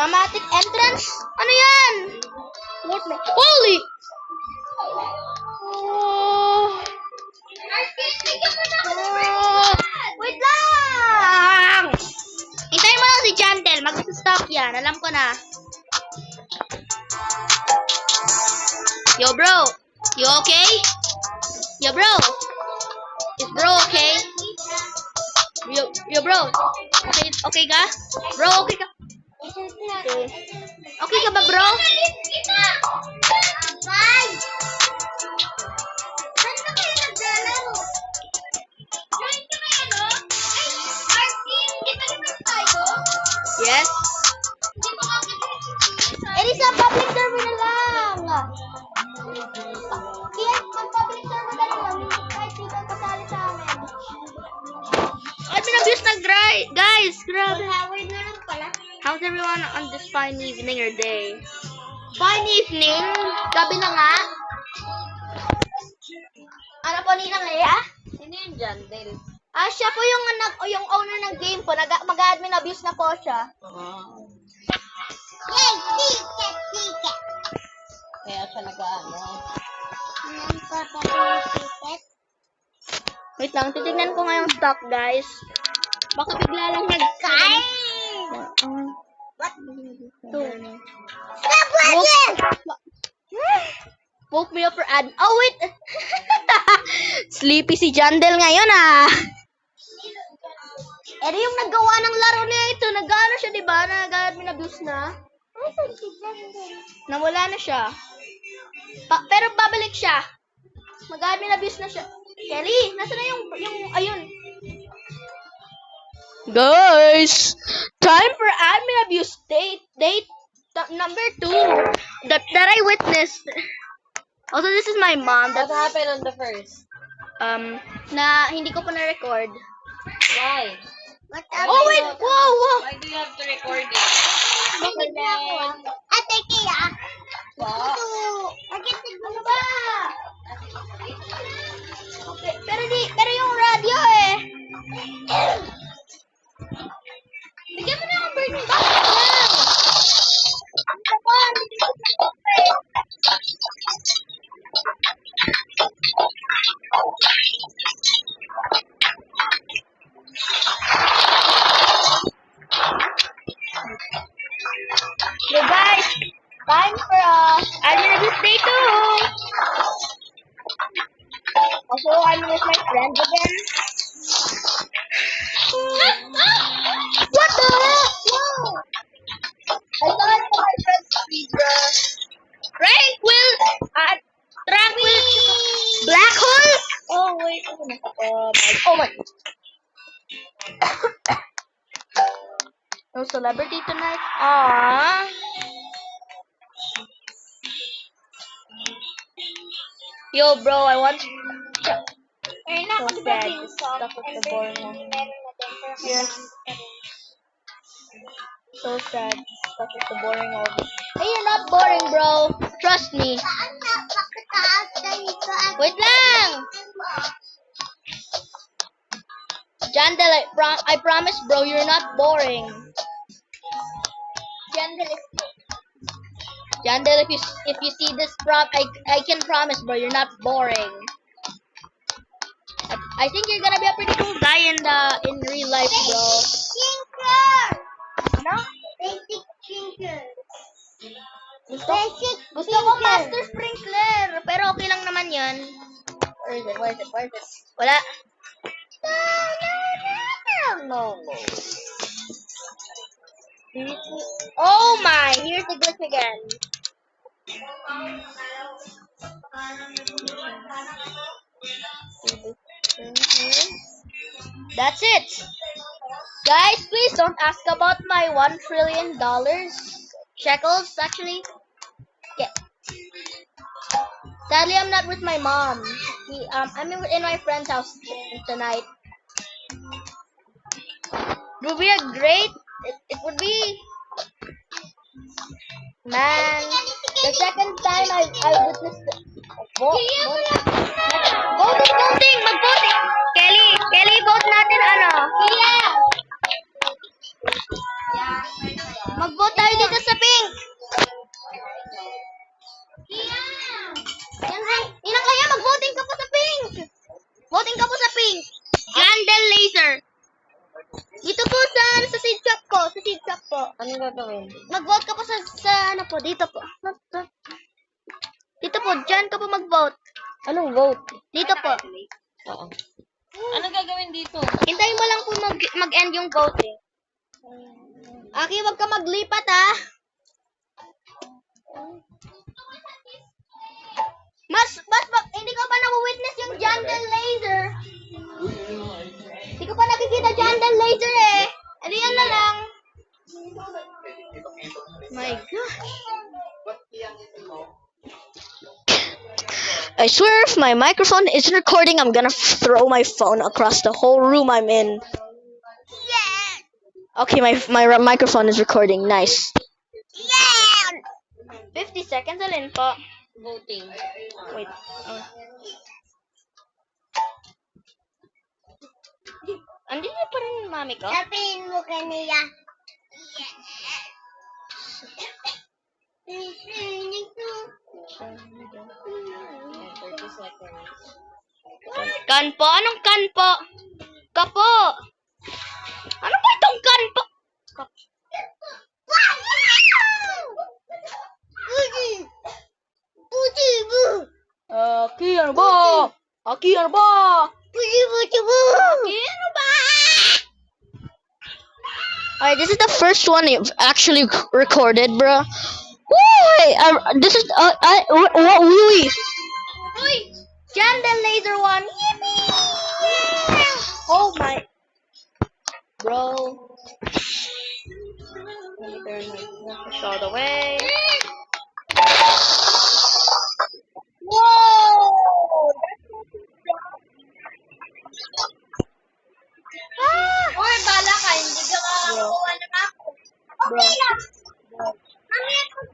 Dramatic entrance? Ano yan? Holy! Wait lang! Hintayin mo lang si Chantel. Mag-stop yan. Alam ko na. Yo, bro. You okay? Yo, bro. Is bro okay? Yo, bro. Okay ka? Bro, okay ka? Okay. Okay ka ba, bro? Yes. Sa public server na lang. Kaya mag-public server na lang. Kahit di ka kasali sa amin. Ay, pinabuse na guys. Grabe. Howard na lang pala. How's everyone on this fine evening or day? Fine evening? Gabi na nga. Ano po Ninang Lea? Sino yung Jandel? Siya po yung owner ng game po. Mag-admin abuse na po siya. Yay! Ticket! Kaya siya nag-ano. Wait lang, titignan ko nga yung stock, guys. Baka bigla lang nag-kain! Woke me up for ad. Oh, wait! Sleepy si Jandel ngayon, Eri yung naggawa ng laro niya ito. Nag-ano siya, diba? Nag-admin abuse na. Nawala na siya. Pero babalik siya. Mag-admin abuse na siya. Kelly, nasa na yung ayun. Guys, time for admin abuse date number 2 that I witnessed. Also, this is my mom. What happened on the first? Na hindi ko pa na-record. Why? Oh, wait! Whoa! Why do you have to record it? Ate Kia! What? Ano ba? Okay, pero yung radio bigyan mo na ang burning box So guys, time for admin abuse day 2. Also, I'm with my friends again. What the heck? No! I saw it on my friend's video. Tranquil Black hole? Oh, wait. Oh my. No celebrity tonight? Aww. Yo, bro, I want to... So sad. This stuff is the boring one. Yes. So sad. Stuff is the boring one. Hey, you're not boring, bro. Trust me. Wait lang! Jandel, I promise, bro, you're not boring. Jandel, if you see this I can promise, bro, you're not boring. I think you're gonna be a pretty cool guy in real life, bro. No? Basic sprinkler. Gusto ko Master Sprinkler, pero okay lang naman yan. Where is it? Wala. No. Oh my! Here's the glitch again. That's it. Guys, please don't ask about my $1 trillion shekels, actually. Yeah. Sadly, I'm not with my mom. I'm in my friend's house tonight. It would be a great... It would be... Man, the second time I witnessed it. Voting! Mag-voting! Kelly, vote natin ano? Mag-vote tayo dito Dito po sa seed shop ko. Sa seed shop po. Anong gagawin? Mag-vote ka po sa ano po. Dito po. Dito po. Diyan ka po mag-vote. Anong vote? Dito po. Oo. Anong gagawin dito? Hintayin mo lang po mag-end yung vote eh. Aki, wag ka maglipat ah. Hindi ko pa na-witness yung Jandel laser. Hindi ko pa nakikita Jandel laser eh. Ano yan na lang. My gosh. I swear if my microphone isn't recording, I'm gonna throw my phone across the whole room I'm in. Okay, my microphone is recording. Nice. 50 seconds alin po. Voting. Wait. Andito pa rin yung mami ko? Sabihin mo kanila. Kanpo? Anong kanpo? Kapo! Ano ba itong kanpo? Aki, ano ba? Aki, ano ba? Aki, ano ba? Alright, this is the first one you've actually recorded, bro. Woo! This is what Louis? Uy! Jandel laser one. Yippee! Oh my, bro. Let me turn my shot away. Whoa! Oy, bala ka. Hindi ka makakuha ng ako. Okay lang. Mamaya kung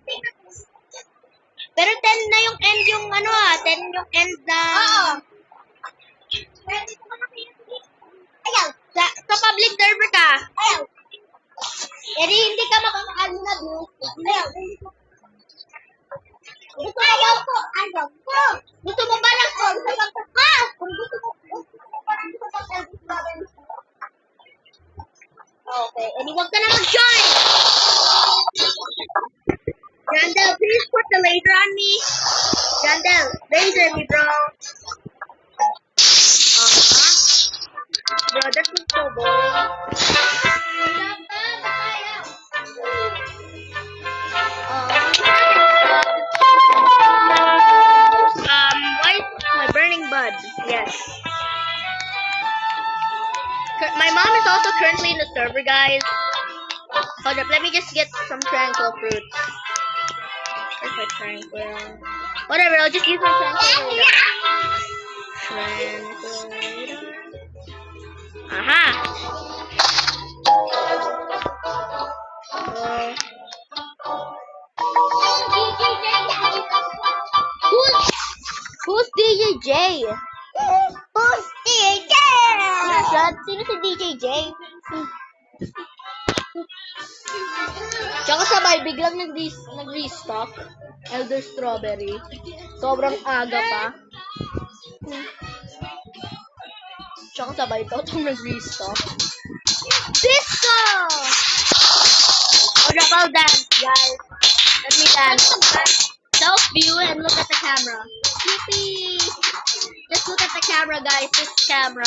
Pero 10 na yung end yung ano 10 yung end na... Oo. Pwede ko makakita. Ayaw. Sa public server ka. Ayaw. Hindi ka makakaano na views. Ayaw. Ayaw ko. Ayaw ko. Gusto mo ba ng call? Kung gusto mo Okay, edi wag ka na mag-join. Jandel, please put the laser on me. Jandel, laser me, bro. Bro, that was so boring. Why is my burning bud? Yes. My mom is also currently in the server, guys. Hold up, let me just get some tranquil fruits. Where's my tranquil? Whatever, I'll just use my tranquil later. Tranquil later. Aha! Who's DJ J? Who's DJ? Sino si DJ J? Tsaka sabay, biglang nag-restock. Elder Strawberry. Sobrang aga pa. Tsaka sabay, itong nag-restock. Disco! What about dance, guys? Let me dance. Self-view and look at the camera. Yippee! Just look at the camera, guys. This camera.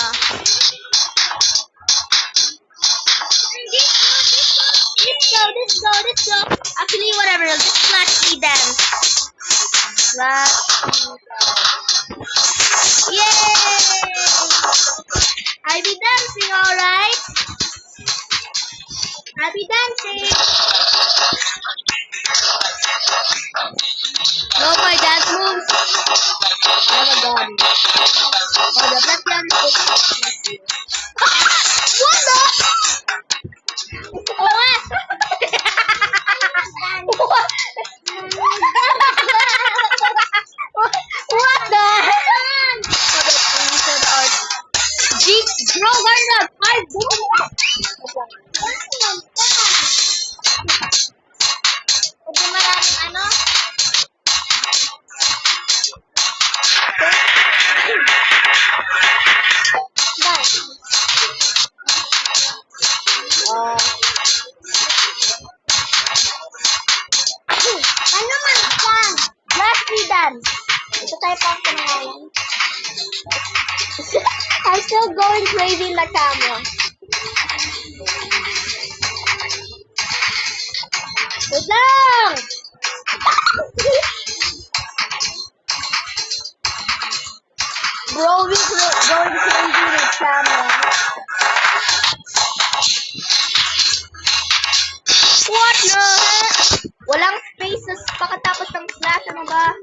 Disco. Actually, whatever. I'll just flash me dance. Flash me dance. Yay! I be dancing, alright? I be dancing. No more dance moves. I have a gun. Hold up, let's dance. What the? What? What the heck? Bro, why not? Maraming ano? Guys. still going crazy in the camera. Wait lang! Bro, we're going crazy in the camera. What the heck? Walang spaces pagkatapos ng slash, ano ba?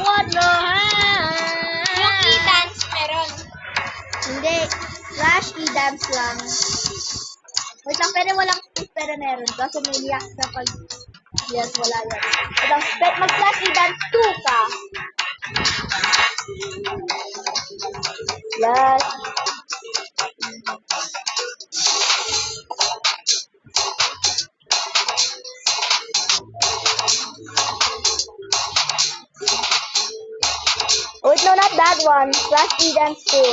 What the heck? Yung e-dance meron. Hindi. Slash e-dance lang. Wait lang, pero walang space pero meron. Kaso may yak na pag... Yes, wala yan. Walang space. Mag-slash e-dance 2 ka. Slash. Oh, wait, no, not that one. Slash e-dance 2.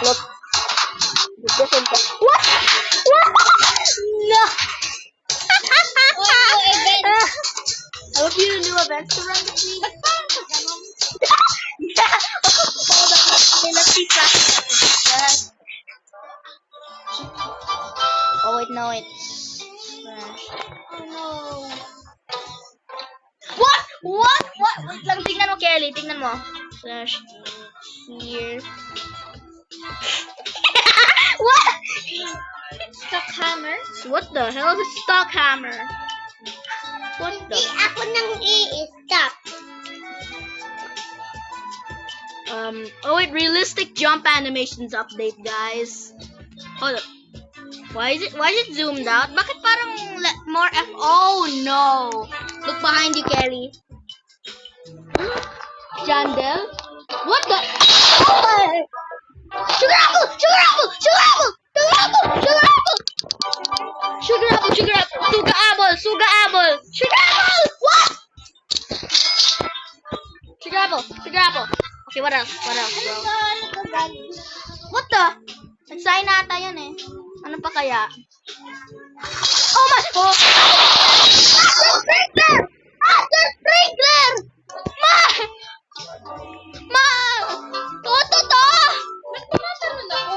Look. It's different. What? What? No. I hope you knew events to run this week. Yeah. Okay, let's see slash. Oh wait, no, it's slash. Oh no. What? What? What? Wait lang, tingnan mo, Kelly. Tingnan mo. Slash here. What? Stock hammer? What the hell is a stock hammer? What the? Ako nang i-stop. Oh wait, realistic jump animations update, guys. Hold up. Why is it zoomed out? Bakit parang more F? Oh no! Look behind you, Kelly. Jandel? What the? Oh my! Sugar apple! Sugar apple! Sugar apple! Sugar apple! Sugar apple! Sugar apple! Sugar apple! Sugar apple! Sugar apple! Sugar apple! What? Sugar apple! Sugar apple! Okay, what else? What else, bro? What the? Nag-sign ata yan eh. Ano pa kaya? Oh my! Oh! Master Sprinkler! Master Sprinkler! Ma! Ma! To! Nagtatanon ako.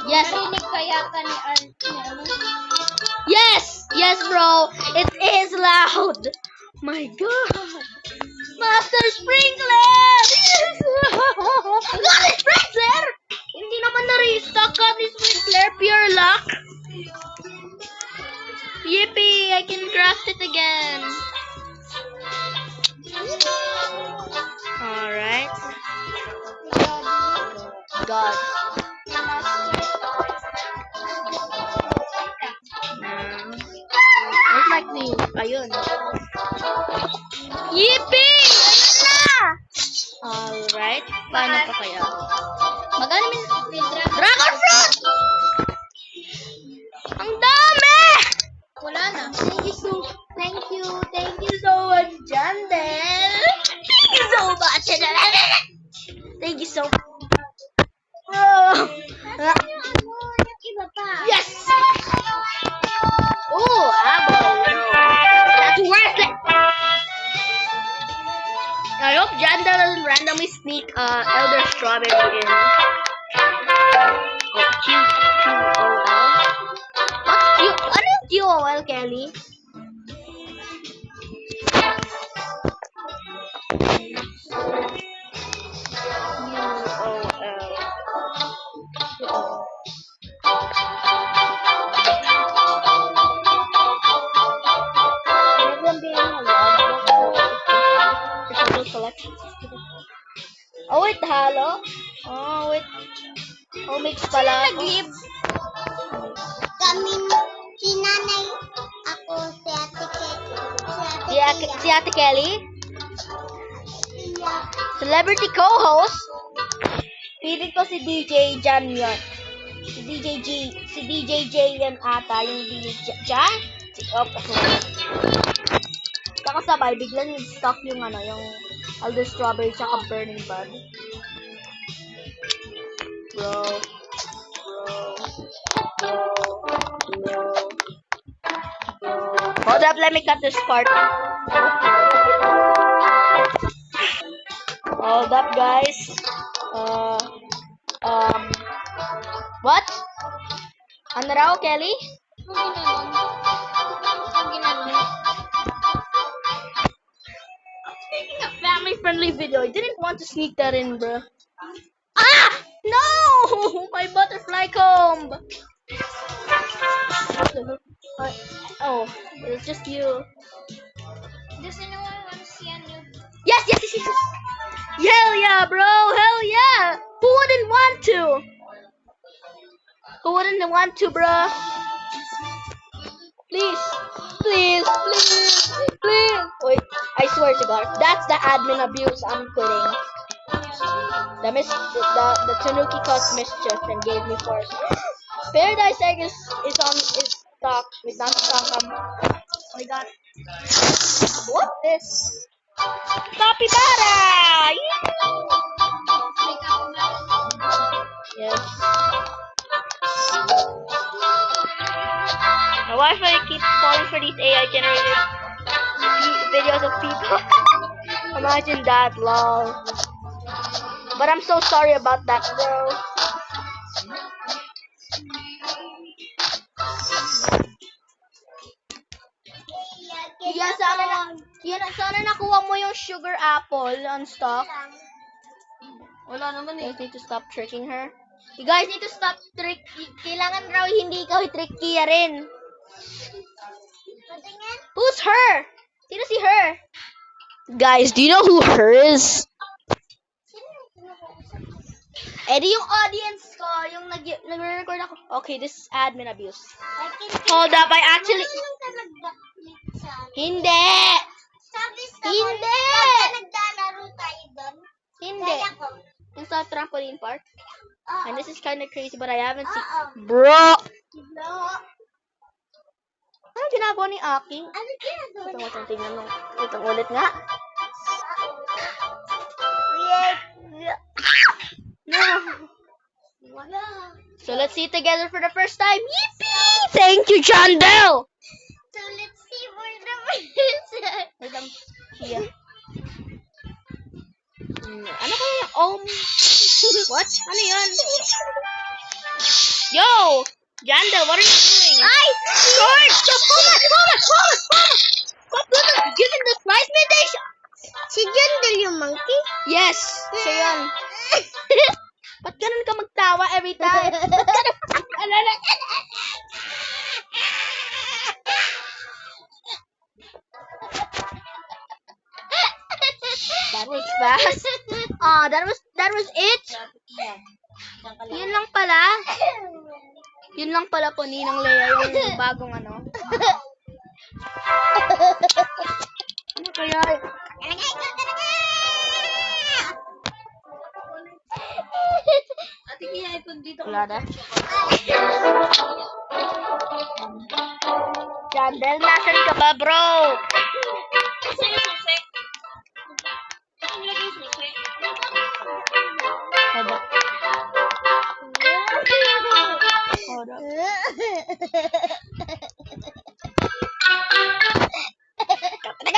Yes! Narinig ka yata ni ano? Yes! Yes, bro! It is loud! My God! Master Sprinkler! Yes! Gotti Sprinkler! Hindi naman na-restock Gotti Sprinkler. Pure luck. Yippee! I can craft it again. Alright. God. Where's my clue? Ayun. Yippee! Ayun na! Alright. Paano pa kaya? Magkano Dragon Fruit! Ang dami! Wala na. Thank you so much, Jandel. Thank you so much. Thank you so much. Bro. Yung iba pa. Yes! Ooh, apple. That's worth it. I hope Jandel doesn't randomly sneak Elder Strawberry in. Oh, QOL. What's Q? Ano yung QOL, Kelly? Oh, wait, halo? Oh, wait. Oh, mix pala ako. Kami, si nanay, ako, si ate Si Ate Kelly? Tia. Celebrity co-host? Feeling ko si DJ Jan yun. Si DJ J yan ata. Yung DJ Jan? Oh, kakasabay, biglang stock yung ano, yung Elder Strawberry tsaka Burning Bud. Bro. Hold up, let me cut this part. Hold up, guys. What? Ano raw, Kelly? Making a family-friendly video. I didn't want to sneak that in, bro. Ah! No! My butterfly comb! Oh, it's just you. Does anyone want to see a new? Yes, yes, yes, yes. Hell yeah, bro! Hell yeah! Who wouldn't want to? Who wouldn't want to, bro? Please, please, please, please. Wait, I swear to God, if that's the admin abuse, I'm quitting. The Tanuki caused mischief and gave me force. Paradise Egg is stock. With not stock. Oh my God. What this? Capybara! Yes. My Wi-Fi keeps falling for these AI generated videos of people. Imagine that, lol. But I'm so sorry about that, bro. Sana nakuha mo yung sugar apple on stock. Wala naman You guys need to stop tricking her. You guys need to stop kailangan raw hindi ikaw i-tricky rin. Who's her? Sino si her? Guys, do you know who her is? Eh di yung audience ko, yung nagre-record ako. Okay, this is admin abuse. Hold up, I actually... Hindi! Hindi! Naglalaro tayo doon. Hindi. Yung sa trampoline park. And this is kind of crazy, but I haven't seen... Bro! Anong ginagawa ni Aking? Ano ginagawa niya? Itong tingnan mo. Itong ulit nga. No. Wala. So let's see together for the first time. Yippee! Thank you, Chandel! So let's see where the is. Wait lang. Here. Ano kaya yung What? Ano yun? Yo! Jandel, what are you doing? Ay! George! Stop! Stop giving the slice meditation! Si Jandel yung monkey? Yes! Siya yun. Ba't ganun ka magtawa every time? That was fast. That was it? Yun lang pala. Yun lang pala po, Ninang Lea, yung bagong ano. Ano kaya? Ate kaya ipon dito. Wala na. Jandel, nasan ka ba, bro? Saan yung susi? Saan yung lagay susi? Hold up. Hold up.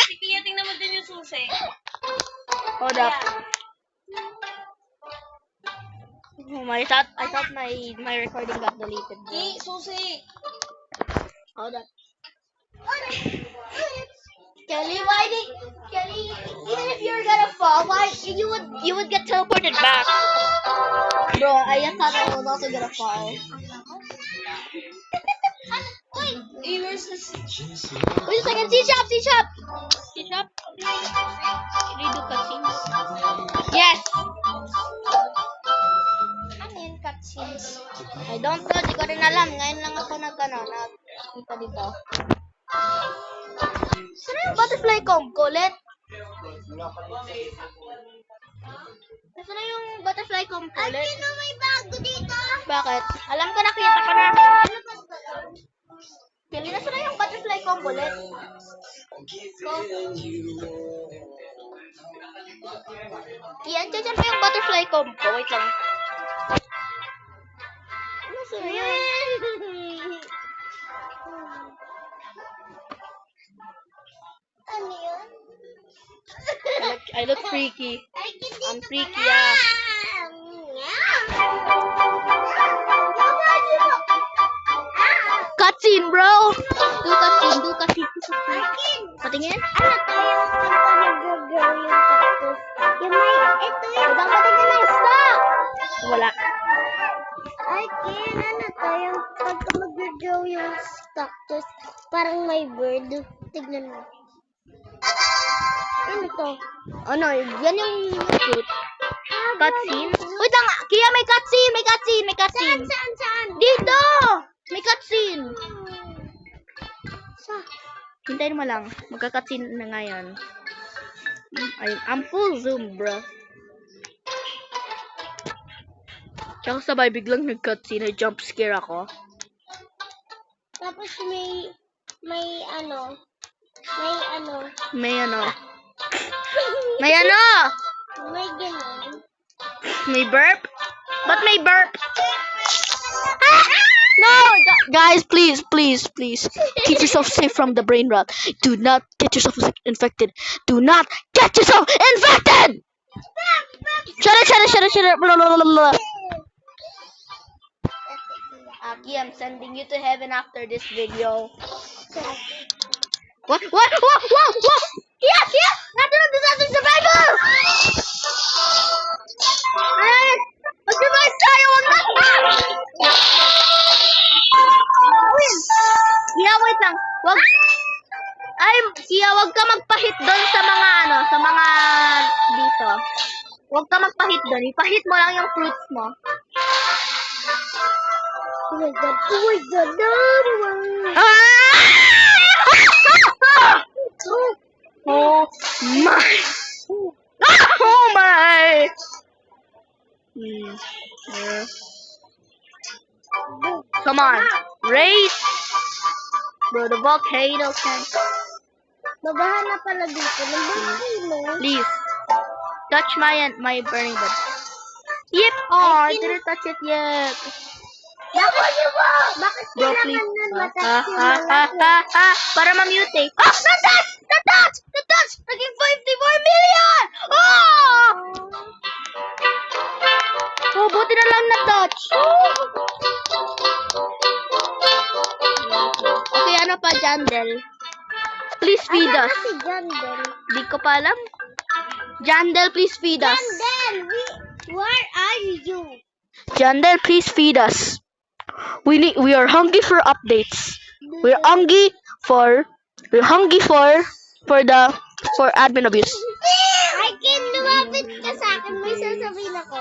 Si Kia, tingnan mo din yung susi. Hold up. Oh, I thought my recording got deleted. Bro. Ki, susi. Hold up. Kelly, Even if you're gonna fall, you would get teleported back. Bro, I just thought I was also gonna fall. Wait, where's the... Wait a second, C-Shop! C-Shop? Redo cutscenes. Yes! Ano yun, cutscenes? I don't know, di ko rin alam. Ngayon lang ako nagpunta dito. Saan yung butterfly comb ko ulit? Saan yung butterfly comb ko ulit? Ano may bago dito? Bakit? Alam ko, nakita ko na. Ano ba ito? Pili na saan yung butterfly comb ulit? Yan, dyan pa yung butterfly comb ko. Wait lang. Ano saan yun? I look freaky. I'm freaky, yeah. Cutscene, bro! Do cutscene. Patingin? Ano to yung pagka nag-grow yung cactus? Yung may, ito yung patingin ng stock! Wala. Ay, Ken, ano to yung pagka mag-grow yung cactus? Parang may bird. Tignan mo. Ano to? Ano, yan yung fruit. Cutscene? Wait lang, Kia, may cutscene. Saan? Dito! May cutscene. Sa? Hintayin mo lang. Magka-cutscene na ngayon. I'm full zoom, bro. Tsaka sabay biglang nag-cutscene. Jump scare ako. Tapos may ano. May ano? May ganun. May burp? Ba't may burp? No! Guys, please. Keep yourself safe from the brain rot. Do not get yourself infected. Do not get yourself infected! Shut it. Blah, blah, blah, blah. Aki, I'm sending you to heaven after this video. What? Yes! Natural disaster survival! Alright! Mag-revise tayo! Wag na! Kia, wait lang. Kia, wag ka magpahit doon sa mga dito. Wag ka magpahit doon. Ipahit mo lang yung fruits mo. Oh my god. Oh my! Oh my! Come on, race! Bro, the volcano can. Babahan na pala dito. Ng volcano. Please, touch my burning butt. Yep! Oh, I didn't touch it yet. Bakit Bro, kailangan please. nun matouch yung mga Para ma-mutate. Oh, na-touch! Naging 54 million! Oh! Oh, buti na lang na-touch. Okay, ano pa, Jandel? Please feed us. Si Jandel. Di ko pa alam. Jandel, please feed us. Jandel, where are you? Jandel, please feed us. We are hungry for updates. We're hungry for admin abuse. I can lumapit ka sa akin. May sasabihin ako.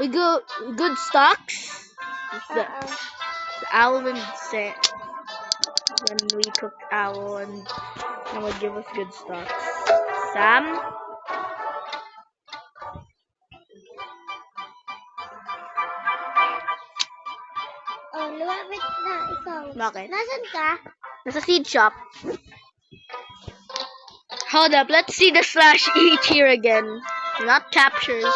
We go good stocks. The owl and say when we cook owl and would give us good stocks. Sam. Oh, lumapit na ikaw. Bakit? Nasaan ka? Nasa seed shop. Hold up, let's see the slash each here again. Not captures.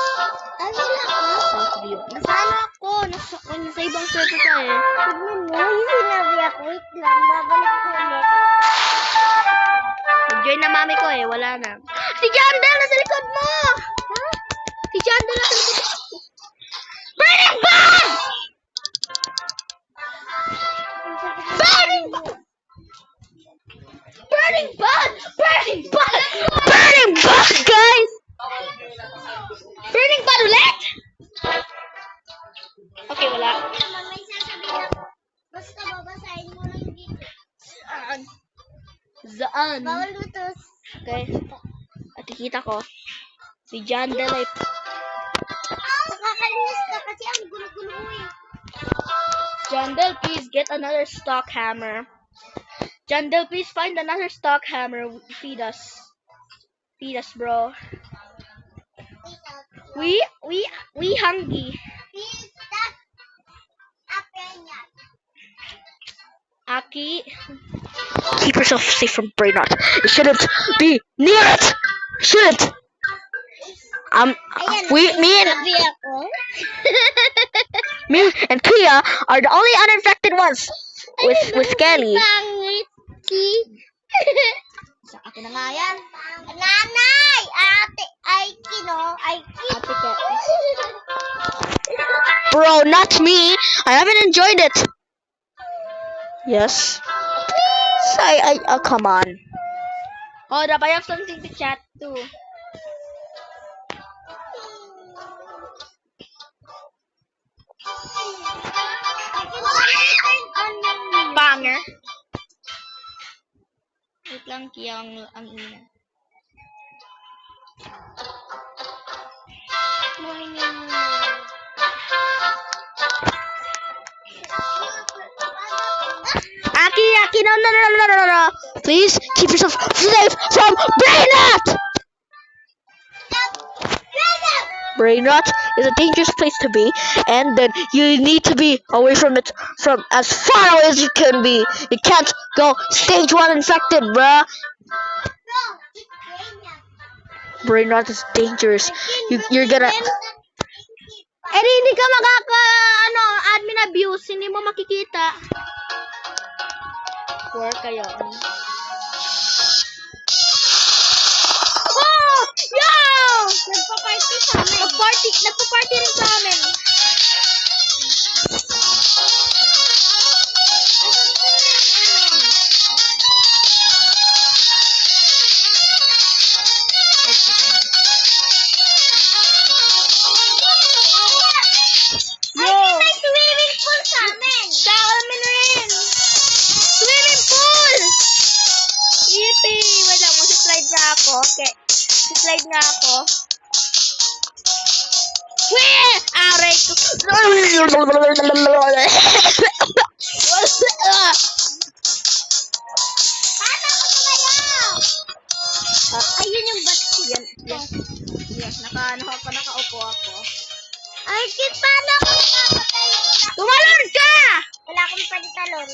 Ay, wala ka. South view. Nasaan ako? Nasa ibang server ka eh. Tignan mo, yung sinabi ako. Wait lang, babalik ko ulit. Nag-join na mami ko eh, wala na. Si Jandel nasa likod mo! Ha? Si Jandel nasa likod mo! Burning Bud! Burning Bud! Burning Bud! Burning Bud! Burning Bud, guys! Burning Bud ulit! Okay, wala. Naman, may sasabihin ako. Basta babasahin mo lang dito. Zaan. Bawal mo to. Okay. At kita ko. Si Jandel ay... Nakakainis ka kasi ang gulo-gulo eh. Jandel, please get another stock hammer. Jandel, please find another stock hammer. Feed us. Feed us, bro. We hungry. Please, that's opinion. Aki. Keep yourself safe from brain rot. You shouldn't be near it. Shouldn't. Sabi ako. Me and Kia are the only uninfected ones with Kelly. Pangit. Si. Sa akin na nga yan. Nanay! Ate, Aiki, no? Aiki. Ate Kat. Bro, not me. I haven't enjoyed it. Yes. Come on. Oh, I have something to chat to. Banger. Wait lang, Kia, ang ina. Aki, no. Please keep yourself safe from Brainrot! Brainrot is a dangerous place to be, and then you need to be away from it from as far away as you can be. You can't go stage 1 infected, bruh. Brainrot is dangerous. You're gonna... Eh, hindi ka admin abuse, hindi mo makikita. Poor kayo. Oh! Yo! Nagpa-party sa amin. Nagpa-party rin sa amin. Ay, may swimming pool sa amin. Sa amin rin. Swimming pool! Yippee! Wait lang, mag-slide na ako. Okay. Slide na ako. Weh! Aray ko. Paano ako tumayaw? Ayun yung bat. Yes, nakaupo ako. Ay, kid, paano ako nakakatay? Tumalon ka! Wala akong palitalon.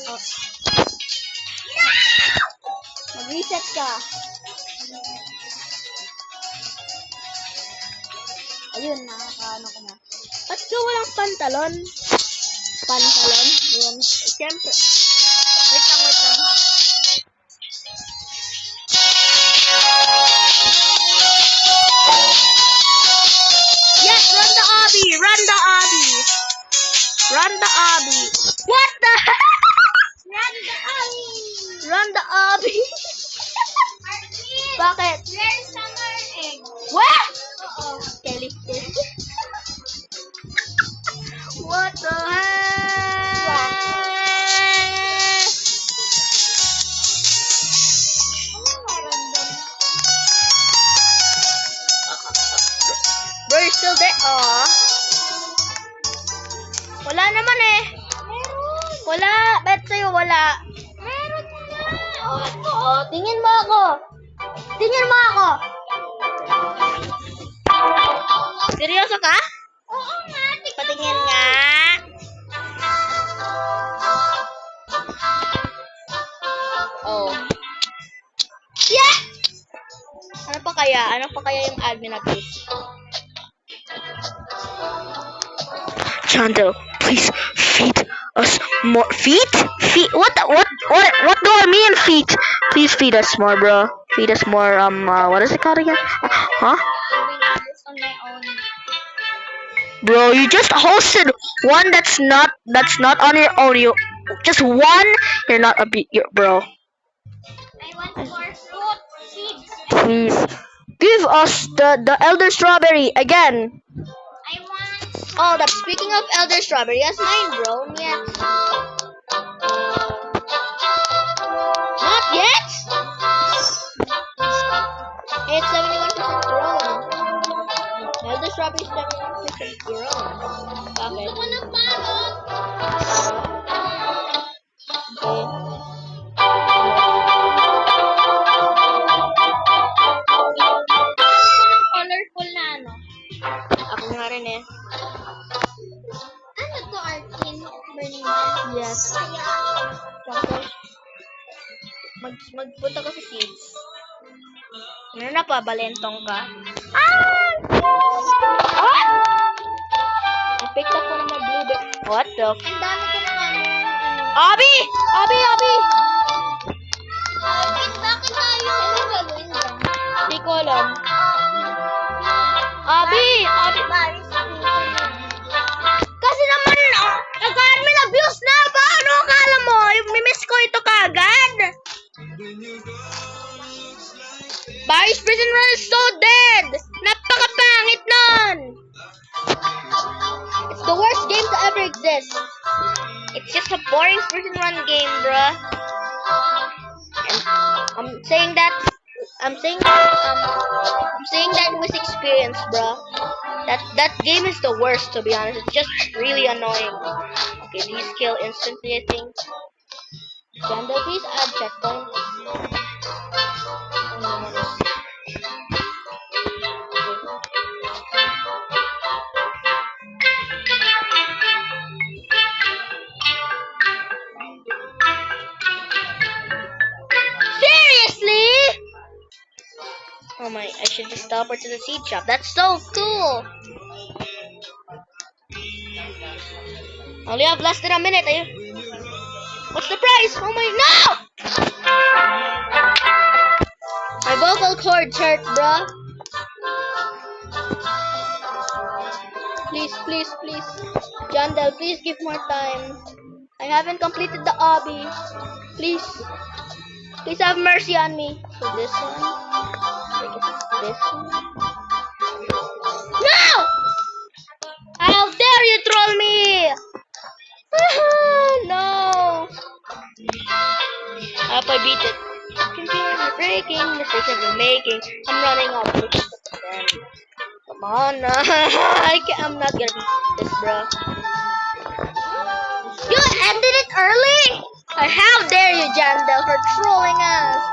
Mag-reset ka. Ayun, nakakaano ko na. Ba't ka walang pantalon? Pantalon? Yun. Siyempre. Wait lang. Yes, run the obby! Run the obby! Run the obby! What the heck? Run the obby! Bakit? There's summer egg. What? Oo. Skeleton. What the heck? Ano meron doon? Bro, you're still there? Aw. Wala naman eh. Meron. Wala. Bet sa'yo wala. Meron nga. Tingin mo ako. Tingin mo ako. Seryoso ka? Oo nga. Patingin nga. Oh. Yeah! Ano pa kaya? Ano pa kaya yung admin abuse? Chandel, please feed us more. Feet? Feet? What do I mean feet? Please feed us more, bro. Feed us more. What is it called again? Huh? Doing this on my own. Bro, you just hosted one that's not on your own. You just one. You're not a bro. I want more fruit seeds. Please give us the elder strawberry again. I want. Oh, that's speaking of elder strawberry. That's mine, bro. Yeah. Not yet. It's 71% grown. Elder strawberry is 71% grown. Bakit? Ako na parang. Okay. Colorful na ano. Ako nga rin eh. Ano to, Arkin? Burning Man? Yes. Tapos, magpunta ka sa seeds. Ano na pa? Balentong ka? Ah! I-pick up ko naman blueberry. What the? Ang dami ko na ano. Abi! Abi! Abi! Arkin, bakit tayo? alam. Abi! Kasi naman, nag-admin abuse na! Paano akala mo? Mimiss ko ito kagad! Paris Prison Run is so dead! Napakapangit nun! It's the worst game to ever exist. It's just a boring prison run game, bruh. And I'm saying that with experience, bruh. That game is the worst, to be honest. It's just really annoying. Okay, these kill instantly, I think. Gandalf, please add checkpoints. Seriously? Oh my, I should just teleport to the seed shop. That's so cool. I only have less than a minute. What's the price? Oh my, no! My vocal cords hurt, bruh. Please, please, please. Jandel, please give more time. I haven't completed the obby. Please. Please have mercy on me. So this one. This one. No! How dare you troll me! No! I hope I beat it. Computers are breaking, mistakes I've been making. I'm running out of again. Come on, I'm not gonna beat this, bro. You ended it early? How dare you, Jandel, for trolling us?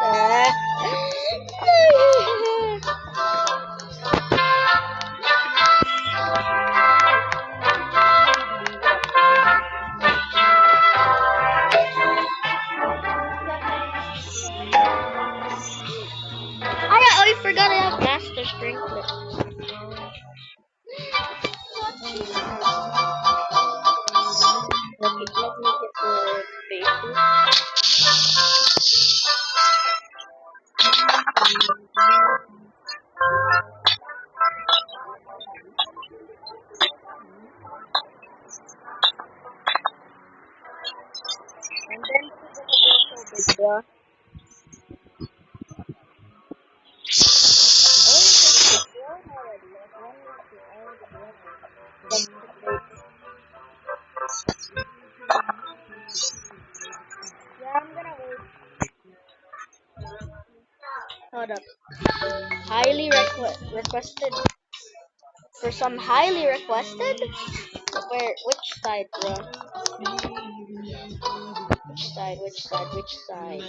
I forgot I have Master Sprinkler. Let me get the bases. And then this is also big, Hold up. Highly requested. For some highly requested? Where? Which side, bro? Which side? Which side? Which side?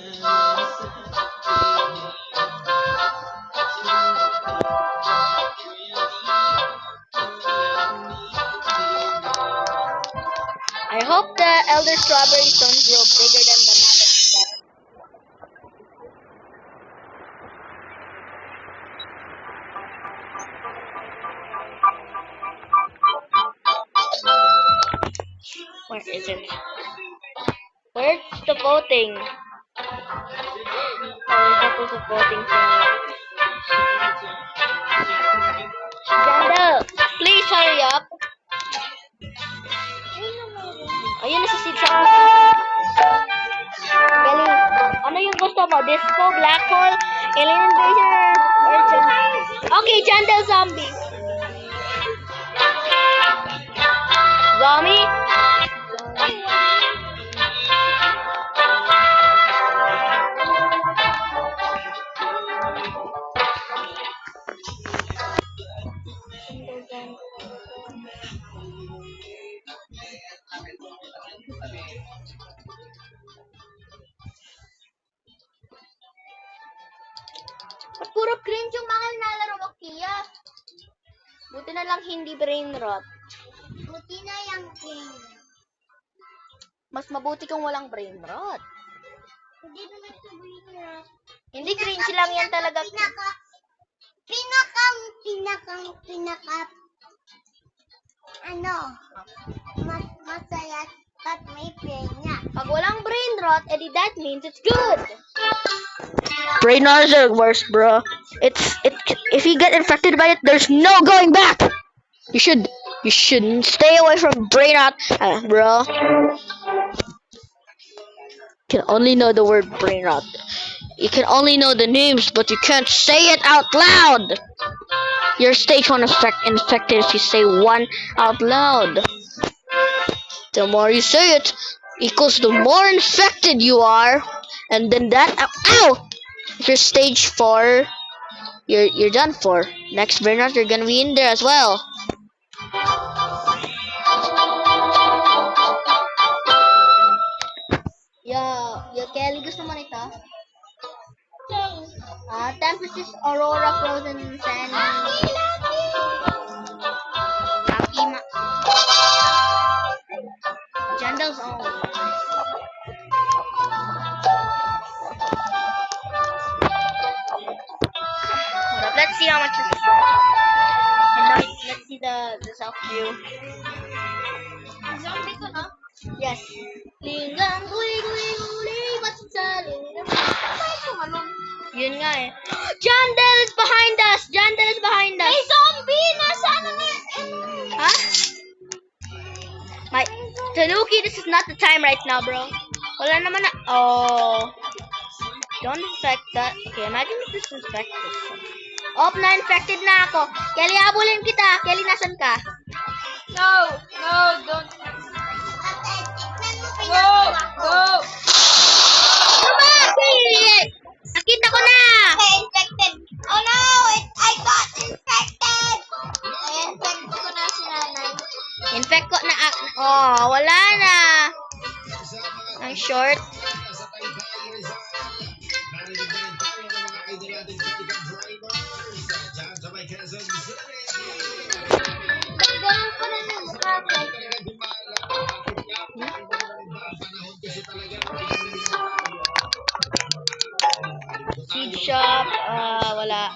I hope the elder strawberries don't grow bigger than the mother. Where is it? Where's the voting? Oh, that was a voting thing. Jandel, please hurry up. Ayun, nasa seed shop. Galing. Ano yung gusto mo? Disco, black hole, alien invasion, or okay, Jandel zombie. Zombie? Puro cringe yung mga nalaro mo, Kia. Buti na lang hindi brain rot. Buti na yung game. Mas mabuti kung walang brain rot. Hindi naman ito binira. Hindi cringe lang yan talaga. Ano, masaya at may penya. Pag walang brain rot, and that means it's good. Brain rot is the worst, bro. If you get infected by it, there's no going back. You shouldn't stay away from brain rot, bro. You can only know the word brain rot. You can only know the names, but you can't say it out loud. You're stage 1 infected if you say one out loud. The more you say it, equals the more infected you are, and then that ow! If you're stage 4, you're done for. Next brain rot, you're gonna be in there as well. Yo, Kelly, gusto mo nito? Tempest is Aurora Frozen Sand. Happy Jandel's own. Hold up, let's see how much this is. And now, let's see the self view. Zombie ko na? Yes. Linggang guli, masasali. Yun nga eh. Jandel is behind us! Jandel is behind us! May zombie! Nasa ano na Huh? My Tanuki, this is not the time right now, bro. Wala naman na. Oh. Don't infect that. Okay, imagine if this infects this. Oh, na-infected na ako. Kelly, habulin kita. Kelly, nasan ka? No, don't. Go. Nakita ko na! Infected. Oh no, I got infected. I-infect ko na si nanay. Infect ko na. Oh, wala na. Ang short. Ganun ko na ng mukha ko. Seed shop, wala.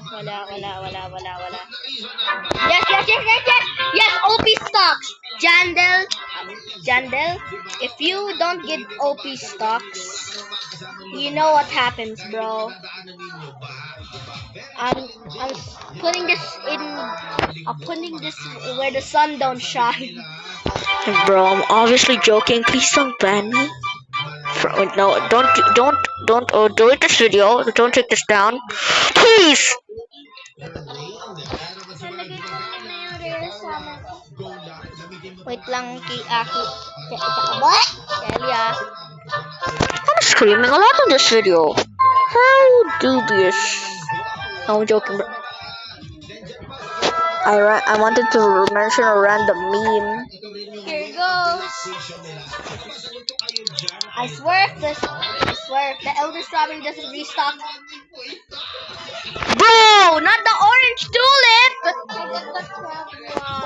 Yes, OP stocks. Jandel, if you don't get OP stocks, you know what happens, bro. I'm putting this where the sun don't shine. Bro, I'm obviously joking. Please don't ban me. No, don't delete this video. Don't take this down, please. Wait lang, What? Kelly, I'm screaming a lot in this video. How dubious. No, I'm joking, bro. I wanted to mention a random meme. Here goes. I swear if the Elder Strawberry doesn't restock. Bro, not the orange tulip.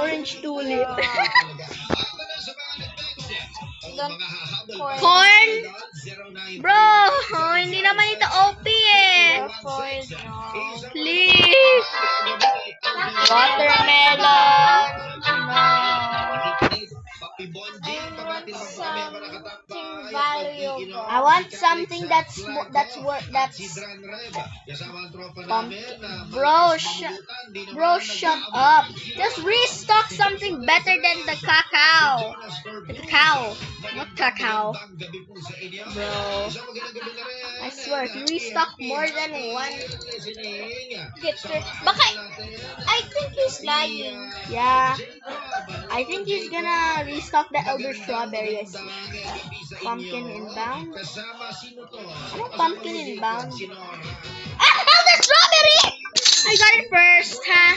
Orange tulip. Corn. Bro, hindi naman ito OP eh. Please. Watermelon. I want something that's pumpkin. Bro, shut up. Just restock something better than the cacao. The cacao, not cacao. Bro, I swear, if you restock more than one, Baka, I think he's lying. yeah. I think he's gonna restock the Elder Strawberry. I see. Pumpkin inbound. Anong pumpkin inbound? Elder Strawberry! I got it first, huh?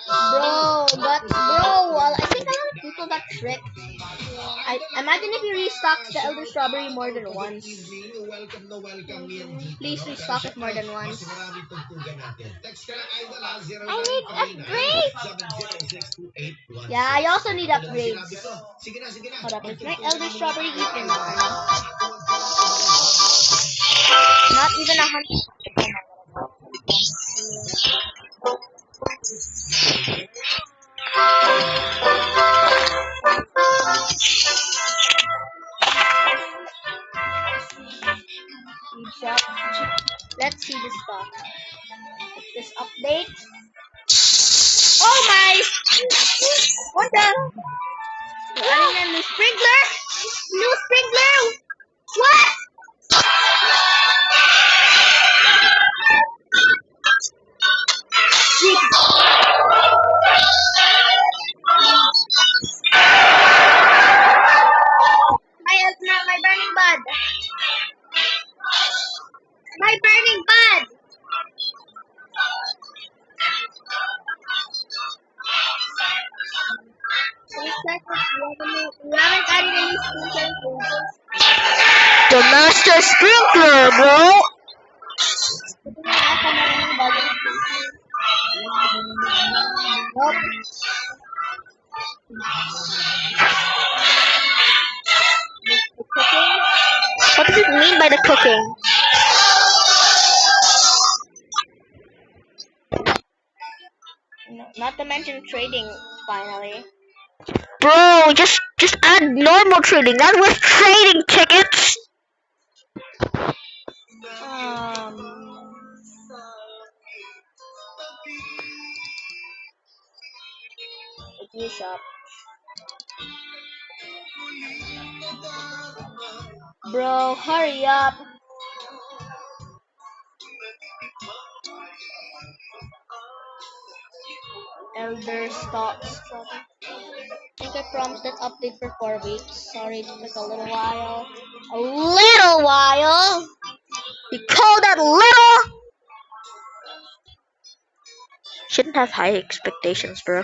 Bro, I think a lot of people got tricked. I imagine if you restock the Elder Strawberry more than once. Please restock it more than once. I need upgrades. Yeah, I also need upgrades. Hold up, is my Elder Strawberry even? Not even 100. shop. Let's see the stock. This update. Oh my! What the? Ano yan? New sprinkler? New sprinkler? What? My burning bud. My burning bud. We haven't added any sprinkler. The master sprinkler, bro. Nope. What does it mean by the cooking? No, not to mention trading, finally. Bro, just add normal trading, not with trading tickets. Gear shop. Bro, hurry up. Elder stocks. I think I promised that update for 4 weeks. Sorry, it took a little while. A little while. You call that little? Shouldn't have high expectations, bro.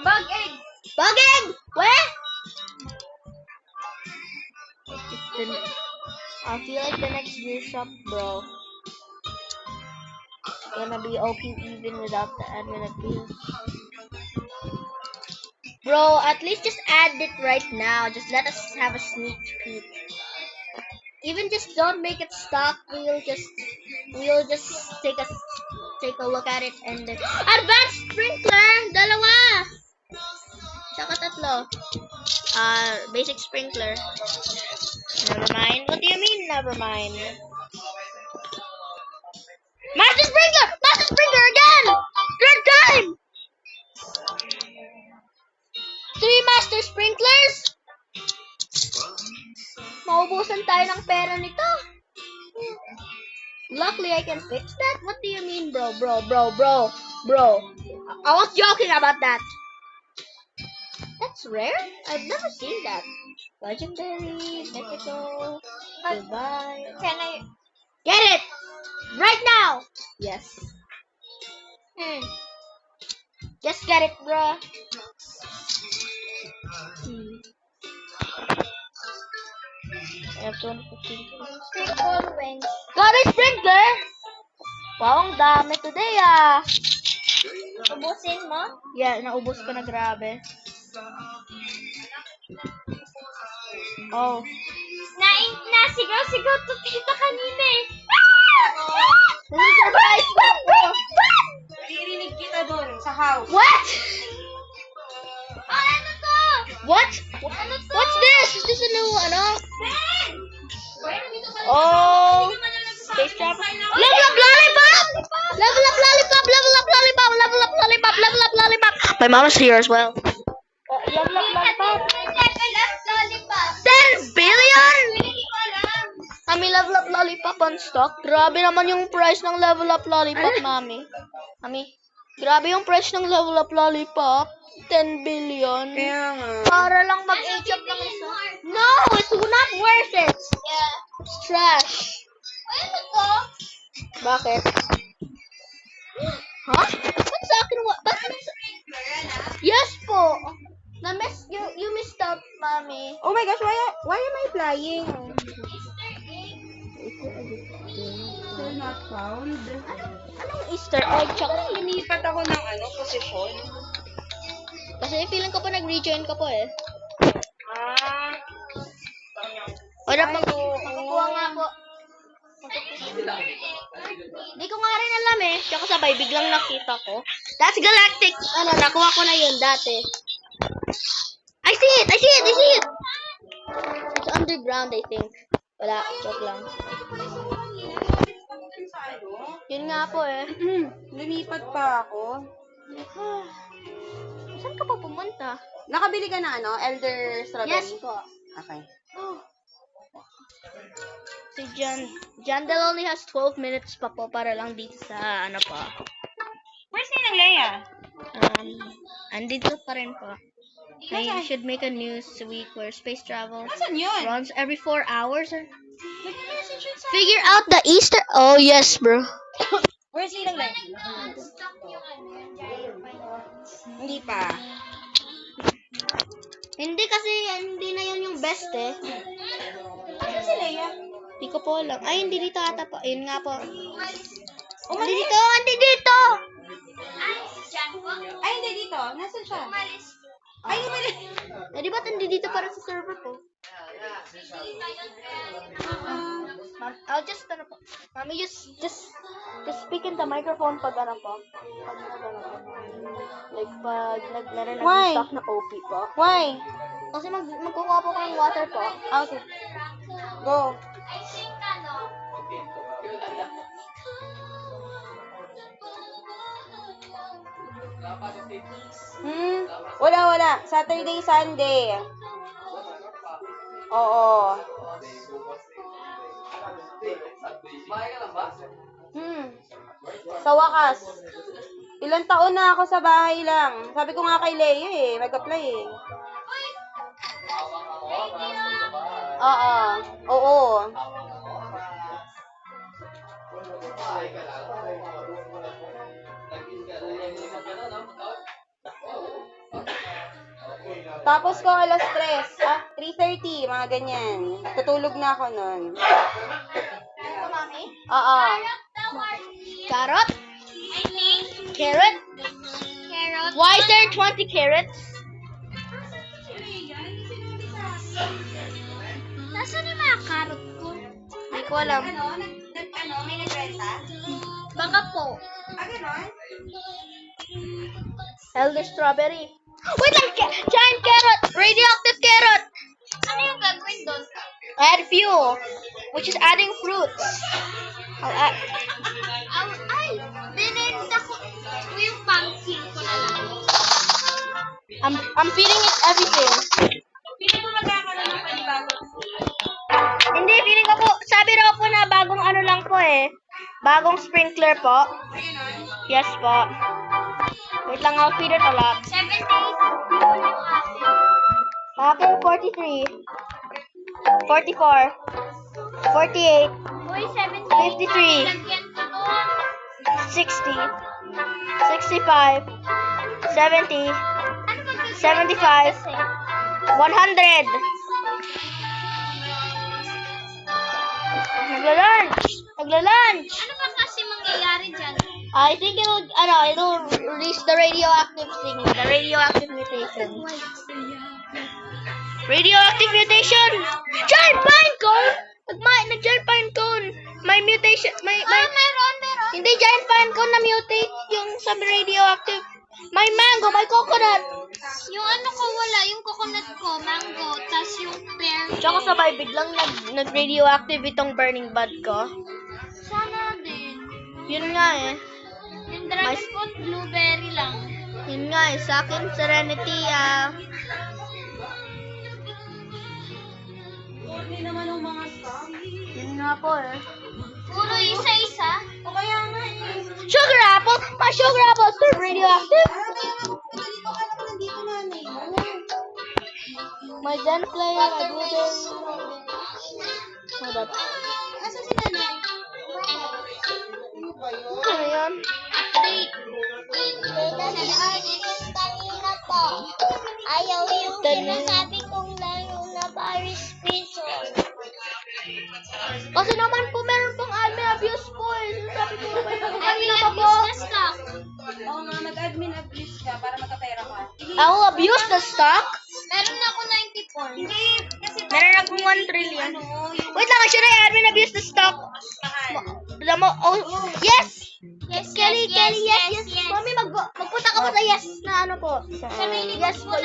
Bug egg! Bug egg! Where? I feel like the next gear shop, bro, gonna be OP even without the admin appeal. Bro, at least just add it right now. Just let us have a sneak peek. Even just don't make it stock. We'll just take a look at it and then advanced sprinkler, dalawa. Tsaka tatlo. Basic sprinkler. Never mind. What do you mean never mind? Master sprinkler! Master sprinkler again! Third time! 3 master sprinklers? Maubusan tayo ng pera nito. Luckily, I can fix that. What do you mean, bro? I was joking about that. That's rare? I've never seen that. Legendary, mythical, divine. Can I get it? Right now! Yes. Just get it, bro. I have 215. Got a sprinkler! Wow, ang dami today ah. Ubusin mo? Yeah, naubos ko na grabe. Oh. Nasigaw to tita kanina eh. Surprise! Narinig kita doon sa house. What? Ano to? What? Ano to? What's this? Is this a new ano? Oh. Space trap. Level up lollipop! Level up lollipop! Level up lollipop! Level up lollipop! Level up lollipop! My mom is here as well. Level up lollipop! 10 billion? Mami, level up lollipop on stock. Grabe naman yung price ng level up lollipop, mami. Mami, grabe yung price ng level up lollipop. 10 billion. Kaya nga. Para lang mag-age up ng isa. No, it's not worth it. Yeah. It's trash. Ano to? Bakit? Huh? Ba't sa akin? Yes po. Na-miss, you missed out, mami. Oh my gosh, why am I flying? Still not found. Anong Easter egg? Tsaka Lumipat ako ng posisyon. kasi feeling ko pa nag-rejoin ka po eh. Wala pang Nakukuha nga po. Di ko nga rin alam eh. Tsaka sabay, biglang nakita ko. That's Galactic. Nakuha ko na yun dati. I see it! It's underground, I think. Wala, joke lang. Yun nga po eh. Lumipat pa ako. Saan ka pa pumunta? Nakabili ka na ano? Elder strawberry? Yes po. Okay. Si Jandel only has 12 minutes pa po para lang dito sa ano po. Where's Ninang Leia? Andito pa rin po. They should make a news week where space travel Nasaan yun? runs every 4 hours. Nag-message yun sa... Figure out the Easter. Oh yes, bro. Where's Ninang Leia? Hindi pa. Hindi kasi hindi na yun yung best eh. Ano si Leia? Hindi ko po alam. Ay, hindi dito ata po. Ayun nga po. Umalis. Hindi dito! Ay, hindi dito. Nasaan siya? Ay, umalis. Eh, di ba't hindi dito para sa server po? I'll just, ano po. Mami, just speak in the microphone pag ano po. Pag ano po. Like, pag Why? nag-stock na OP po. Why? Kasi magkukuha po ko ng water po. Okay. Go. Wala. Saturday, Sunday. Oo. Sa wakas. Ilang taon na ako sa bahay lang. Sabi ko nga kay Leia eh, mag-apply eh. Oo. Tapos ko alas 3:30, mga ganyan. Tutulog na ako nun. Mami? Oo. Carrot? Carrot? Why is there 20 carrots? Nasaan yung mga carrot ko? Hindi ko alam. May nagrenta? Baka po. Ganon? Elder strawberry. Wait lang! Giant carrot! Radioactive carrot! Ano yung gagawin doon? Add fuel, which is adding fruits. I'll add. Ay, binenta ko yung pumpkin ko na lang. I'm feeding it everything. Pili mo magkakaroon ng panibago. Hindi, feeling ko po, sabi raw po na bagong ano lang po eh. Bagong sprinkler po. Yes po. Wait lang, I'll feed it a lot. 7 days. Okay, 43. 44. 48. Uy, 7 days. 53. Lagyan ko doon. 60. 65. 70. Ano ba 75. 100. Nagla-lunch. Ano ba kasi mangyayari dyan? I think it'll release the radioactive thing, the radioactive mutation. Radioactive mutation! Giant pine cone! Nag-giant pine cone! May mutation, Meron. hindi giant pine cone na mutate yung sa radioactive. May mango, may coconut. Yung ano ko wala, yung coconut ko, mango, tas yung pear. Tsaka sabay biglang nag-radioactive itong burning bud ko. Sana din. Yun nga eh. Yung dragon fruit, blueberry lang. Yun nga eh, sa akin, Serenity, Hindi naman ang mga stock. yun nga po eh. Puro isa-isa. O kaya nga eh. Sugar apple! My sugar apple is still radioactive! Dito ka naman nandito na My gen player, my blueberry. Hold up. Asa si nanay? Ano ba yun? Ano yan? Update. Ayaw yung Then- sinasabi kong laro na Paris Prison. Kasi naman po meron pong admin abuse po eh. Sinasabi ko ba yung Admin kanina pa po? abuse na stock. Oo nga, mag-admin abuse ka para magkapera ka. I will abuse the stock? Meron na ako 94. Hindi, kasi Meron akong 1 trillion. ano, yung Wait lang, should I admin abuse the stock? Oh, yes! Yes, Kelly, yes. Mami, magpunta ka po sa yes na ano po. Yes po.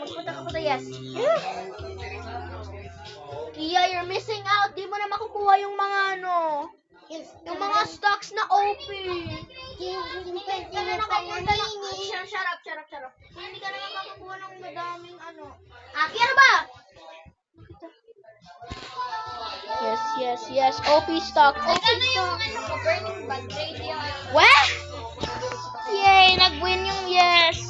Magpunta ka po sa yes. Kuya, you're missing out. Di mo na makukuha yung mga ano. Yung mga stocks na OP. Hindi ka na nakapunta ng... Shut up. Hindi ka na makakuha ng madaming ano. Aki, ano ba? Yes. OP stock. Burning Bad Radio. What? Yay! Nag-win yung yes.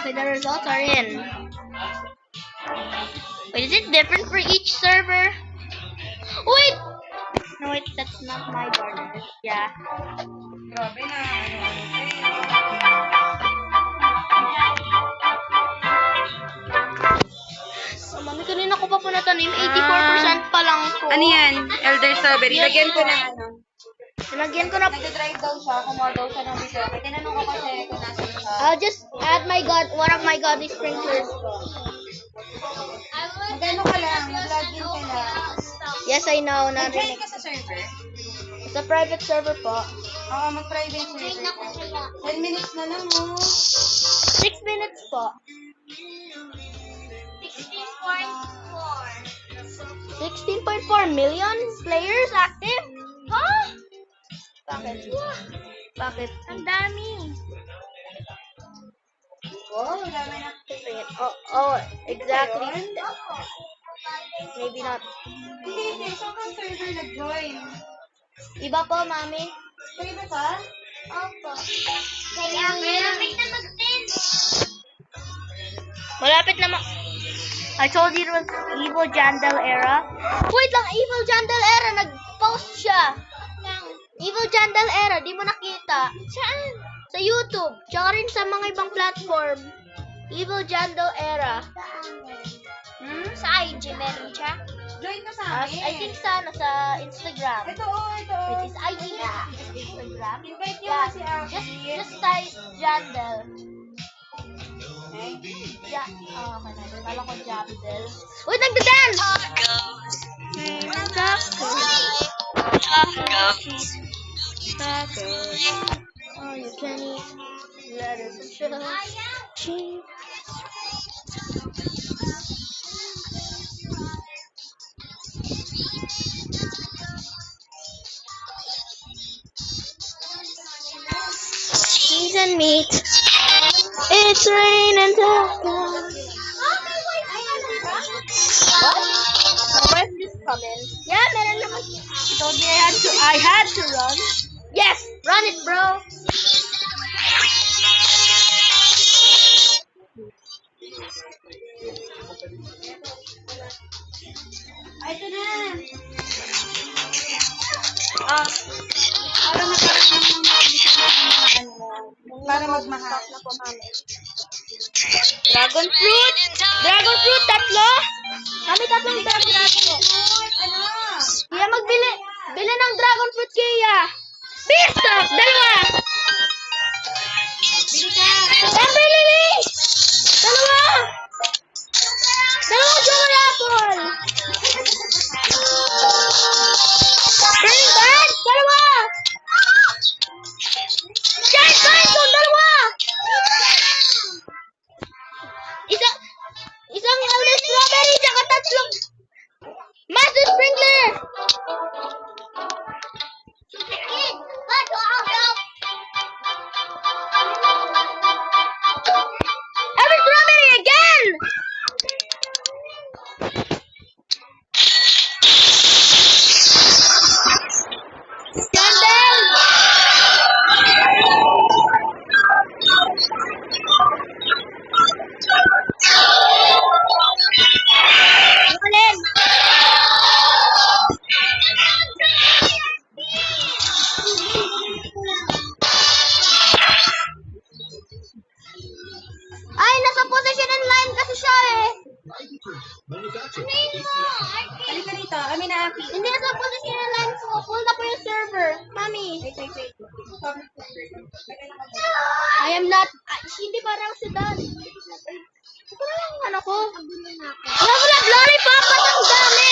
Okay, the results are in. Wait, is it different for each server? Wait! No, wait, that's not my border. Yeah. Grabe na. So, mami, kanina ko pa po natanim. 84% pa lang po. Ano yan? Elder Strawberry. Lagyan ko ng ano. Nilagyan ko na. Nag-drive daw siya. Kumuha daw siya ng video. Kaya tinanong ko kasi kung nasa siya. I'll just add one of my godly sprinklers. Magano ka lang. Mag-login ka lang. Yes, I know. Nag-join Narinig. ka sa server? It's a private server po. Oo, mag-private server. 10 minutes na lang mo. 6 minutes po. 16.4 million players active? Huh? Bakit? Ang dami. Oh, dami na. Oh, exactly. Maybe not. Hindi. Saan kang server nag-join? Iba po, mami. Private ka? Opo. Kaya malapit na mag-10. Malapit na I told you it was Evil Jandal era. Wait lang, Evil Jandal era. Nag-post siya. Evil Jandal era. Di mo nakita. Saan? Sa YouTube. Tsaka rin sa mga ibang platform. Evil Jandal era. Sa IG meron siya. Join ka sa amin. I think sa Instagram. Ito. Which is IG na. Instagram. Invite niyo si Aki. Just type Jandal. Okay. Ja, okay na. Kala ko Jandal. Wait, nagda-dance! Tacos. Oh, you can eat lettuce and shells. Cheese. Cheese and meat. It's raining tacos. What? Where's this coming? Yeah, meron naman. You told me I had to run. Yes, run it, bro. Ay, ito na. Para magmahal. Dragon fruit. Dragon fruit, tatlo. Kami tatlong dragon fruit. Ano? Kaya magbili. Bili ng dragon fruit, Kaya. Pistok, dalawa. Bili ka. Bili. Dalawa. Dalawa dragon apple. Green bag, dalawa. Giant Python, dalawa. Isang elder strawberry, tsaka tatlong master sprinkler. Elder strawberry again. Alin? Ay, nasa position in line kasi siya eh. Halika dito. Amin na, Aki. Hindi nasa position in line. Full na po yung server. Mami. Wait. I am not. Hindi parang si Dan. Ito na lang ano ko. Wala glory pa. Ang dami.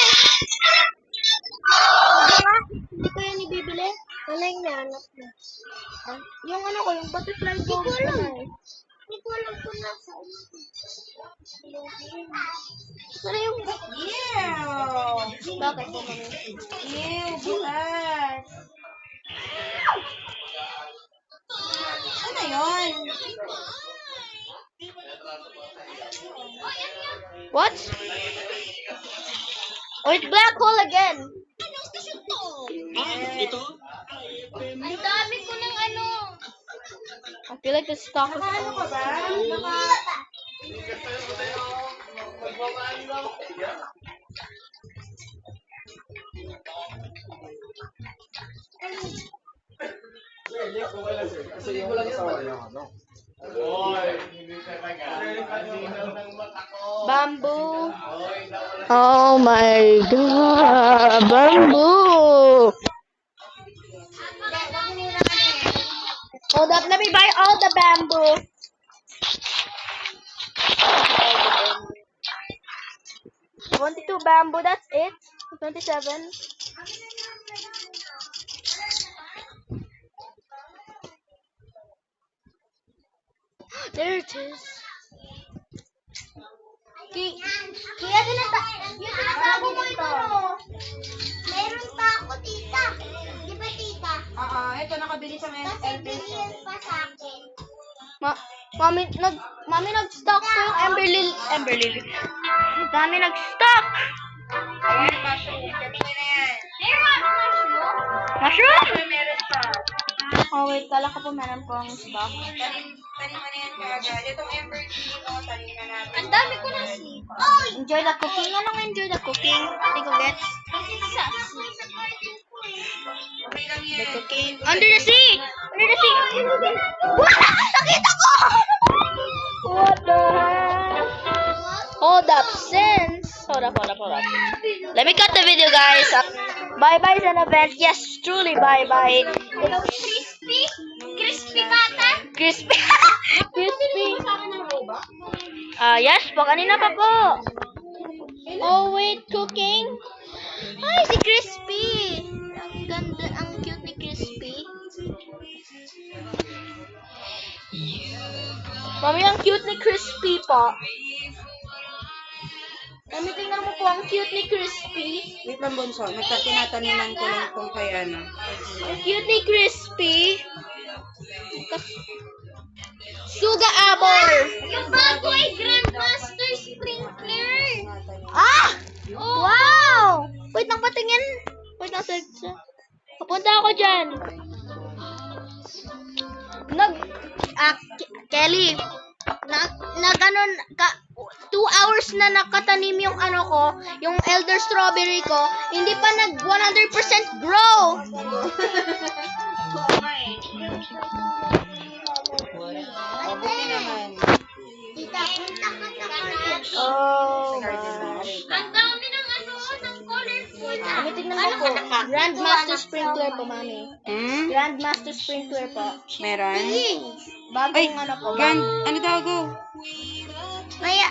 Hindi ko yan ibibili. Wala yung naanap na. Yung ano ko, yung butterfly Hindi ko bulb alam. na eh. Hindi ko alam kung nasaan. Ano yung... Ew! Bakit po kami? Ew, bukas. Ano yun? What? Oh, it's black hole again. Ang dami ko ng ano. I feel like the stock is... Ano ka ba? Bamboo. Oh my god, bamboo! Hold up, let me buy all the bamboo. 22 bamboo, that's it? 27? There it is. Kaya yung sinasabi mo ito. Meron pa ako, tita. Di ba, tita? Oo, ito nakabili sa mga Kasi bilhin pa sa akin. Mami nag-stock ko yung Ember Lily. Dami nag-stock. Ayan, mushroom. Gabi na yan. Meron mushroom. Mushroom? Meron pa. Oh wait, kala ko po meron pong stock. Tanim mo na yan kagad. Itong ember tea mo, tanim na natin. Ang dami ko ng sleep. Oy! Enjoy the cooking. Anong enjoy the cooking? Hindi ko gets. Kasi sa Okay lang yan. The cooking. Under the sea! Under the sea! What? Nakita ko! What the heck? Hold up, Hold up. Let me cut the video, guys. Bye-bye is an event. Yes, truly bye-bye. crispy? Crispy bata? Crispy. Crispy. Yes po. Kanina pa po. Oh, wait. Cooking? Ay, si Crispy. Ang ganda. Ang cute ni Crispy. Mami, ang cute ni Crispy po. Mami, tingnan mo po. Ang cute ni Crispy. Wait lang, Bonso. Tinataniman ko lang itong kay ano. Ang cute ni Crispy. Suga Abor. Yung bago ay Grandmaster Sprinkler. Ah! Wow! Wait lang patingin. Wait lang, papunta ako dyan. Kelly, nag-ano, 2 hours na nakatanim yung ano ko, yung Elder Strawberry ko, hindi pa nag 100% grow. Buti naman. Tita, punta ka sa garden. Oh my. Ang dami ng ano, ng colorful na. Mami, tignan mo po. Grandmaster Sprinkler po, Mami. Grandmaster Sprinkler po. Meron? Bagong ano po. Ano daw, go? Maya.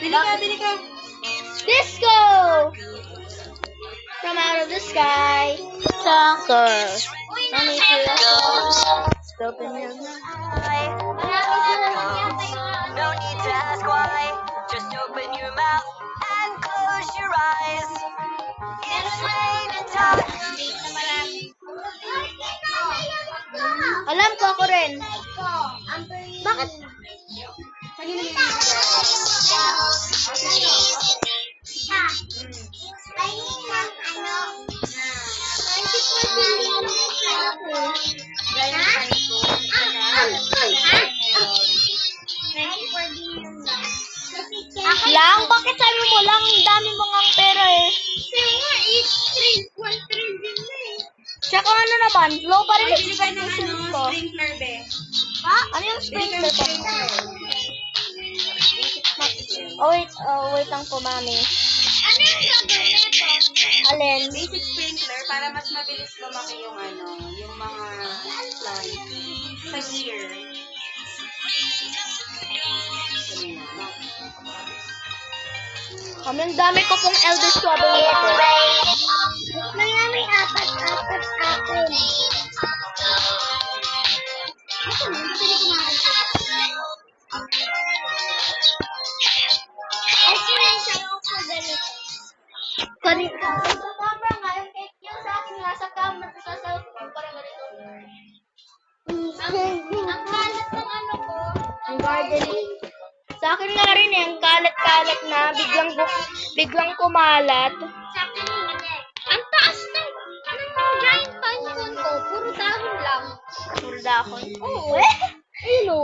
Bili ka. Disco! From out of the sky. Soccer. Mami, open your mouth. No need to ask why. Just open your mouth and close your eyes. It's raining time. Alam ko ako rin. Bakit? Lang? Bakit sabi mo lang? Ang dami mo ngang pera eh. Tsaka ano naman, low pa rin expectations ko. Sprinkler, be. Ano yung sprinkler ko? Wait lang po, Mami. Ano yung gagawin nito? Alin? Basic sprinkler para mas mabilis lumaki yung ano, yung mga plants. Sa year. Kami, ang dami ko pong Elder Strawberry ito. Marami apat akin. Ay, sinasayaw ko ganito. Kanina. Sa camera nga, yung sa akin nga, sa camera, sasayaw ko parang ganito. Ang kalat ng ano ko, Ang gardening. Sa akin nga rin eh, ang kalat-kalat na, biglang kumalat. sa akin hindi. Ang taas ng giant pine cone ko, puro dahon lang. Puro dahon. Oo. Ayun o.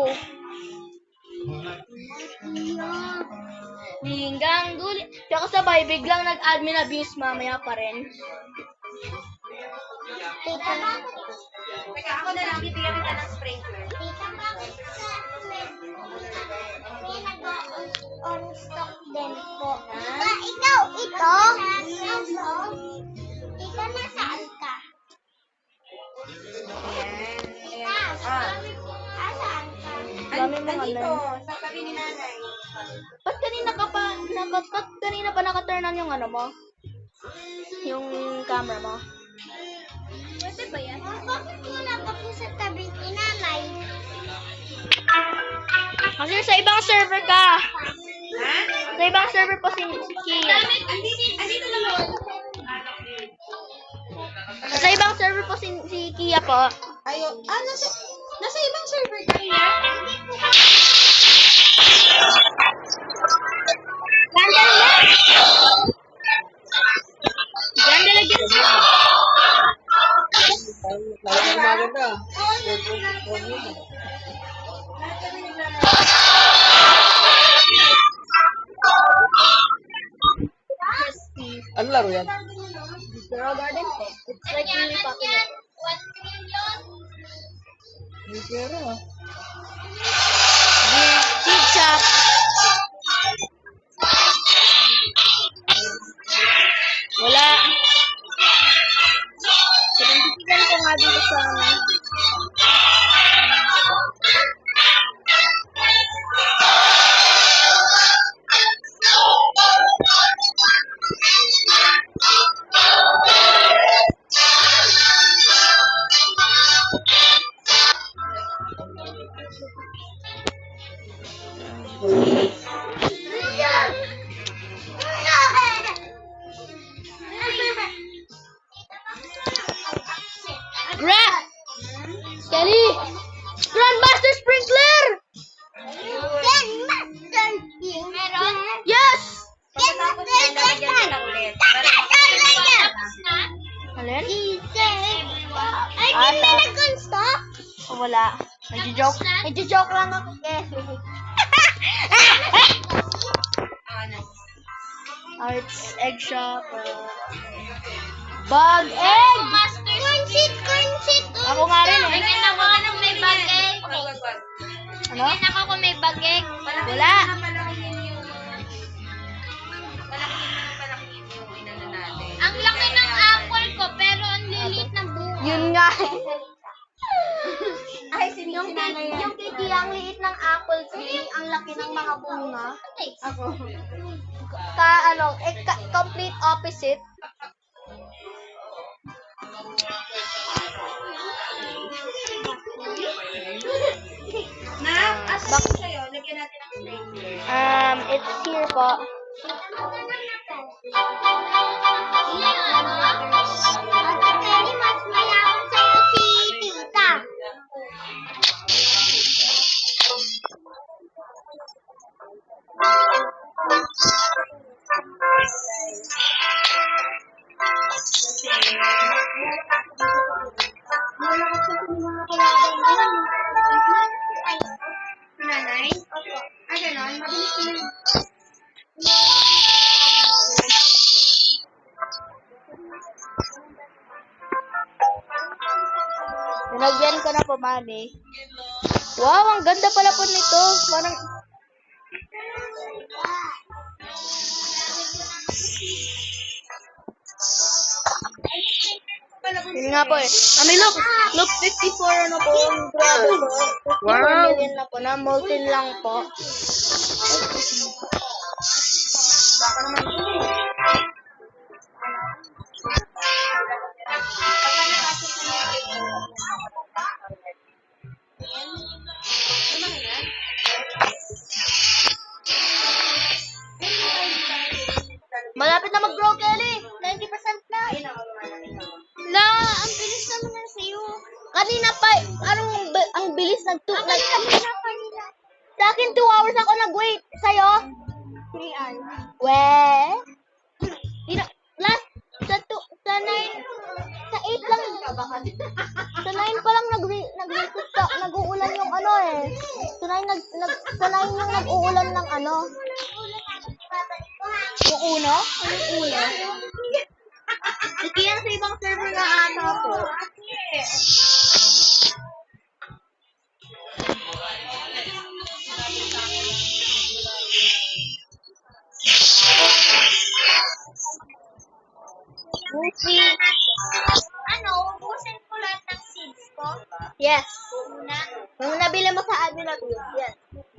Hinggang dulo. Tsaka sabay, biglang nag-admin abuse mamaya pa rin. Tita, Teka, ako na lang, bibigyan kita ng sprinkler. tita, bakit sa may nag-on stock din po? Ikaw, ito? Tita, nasaan ka? Ayan. Tita, nasaan ka? Dami mong Andito, ano. sa tabi ni nanay. Ba't kanina pa naka-turn on yung ano mo? Yung camera mo? Pwede ba yan? Bakit wala pa po sa tabi ni nanay? Kasi sa ibang server ka. Ha? Sa ibang server po si Kia. Andito naman. Sa ibang server po si Kia po. Ayo, nasa ibang server ka niya? Ganda na! Ganda na dyan siya. Ano laro yan? Girl Garden po. It's like really popular. 1 million? May pera ah. Seed shop. Wala. Pinagtitigan ko nga dito sa ano. Kelly! Grandmaster Sprinkler! Meron? Yes! Pagkatapos yan, lalagyan kita ulit. Para Alin? Ay, Ah, di may nag-unstock? Oh, wala. Nagjo-joke lang ako, Kelly. Oh, it's egg shop. Bug egg! Corn seed. Ako nga rin eh. Tingnan ako anong may bagay. Ano? Tingnan ako kung may bagay. Wala. Palakihin yung inano natin. Ang laki ng apple ko, pero ang lilit ng bunga. Yun nga. Ay, yung Yung kiki, ang liit ng apple tree, ang laki ng mga bunga. Ako. Complete opposite. Na, asan yung sa'yo? Lagyan natin ng sprinkler. It's here po. Ate Kelly, mas mayaman sa'yo si tita. Nanay? Opo. Ah, ganon? Mabilis ko na. Nilagyan ko na po, mami. Wow, ang ganda pala po nito. Parang... Yun nga po eh. Mami, look! Look, 54 na po. Grabe po. 54 million na po. Na-molten lang po. Kanina pa, ang bilis sa akin 2 hours ako nag-wait. Sa'yo? 3 hours. Well, last, sa 9, sa 8 lang, sa 9 pa lang nag-restock, nag-uulan yung ano eh. Sa 9 yung nag-uulan ng ano. Yung uno? Yung uno? Kaya sa ibang server na ata po. Ano, ubusin ko lahat ng seeds ko? Yes. Una. Yung nabili mo sa admin na tools. Yes.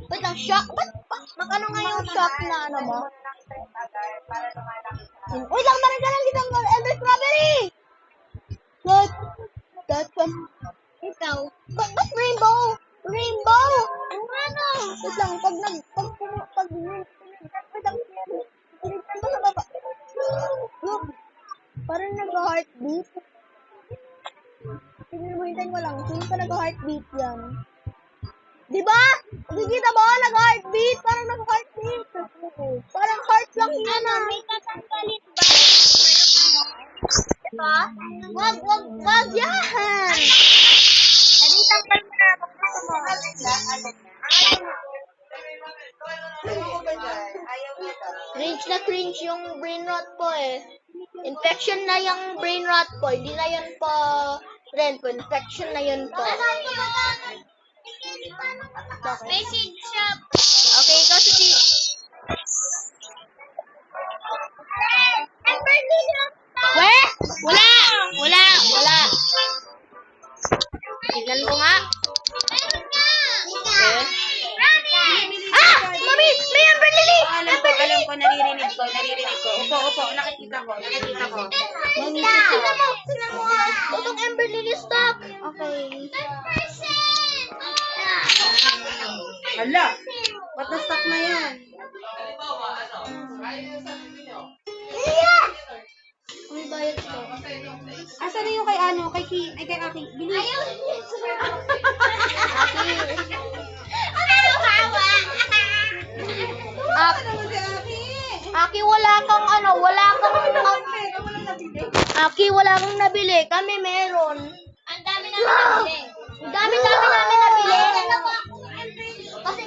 Wait lang, shock? Ba't ano nga yung shock na ano mo? Wait lang, meron ka lang isang Elder Strawberry! What? That's one. Ikaw. Ba't rainbow? Rainbow! Ano nga no? Wait lang, pag tinignan mo sa baba. Look, parang nag-heartbeat. Tingnan mo, hintayin ko lang. Sino pa nag-heartbeat yan? Diba? Nakikita mo? Nag-heartbeat. Parang nag-heartbeat. Parang heart lang yan ah. May tatanggalin ba? Diba? Wag yan! Hindi tanggal mo na. Cringe na cringe yung brain rot ko eh. Infection na yung brain rot ko. Hindi na yun po rin po. Infection na yun po. Message shop. Okay, ikaw si Weh! Wala! Tignan ko nga. Okay. Ah! Mami! May Amber Lily! Alam ko, naririnig ko. Opo, nakikita ko. Tignan mo ah. Utong Amber Lily stock. Okay. Hala, what the stock na yan? May bayad to. Asan na yung kay ano? Kay Aki. Bilis. Aki, wala kang Aki, wala kang nabili. Kami meron. Ang dami namin nabili. Ang dami-dami namin nabili. Kasi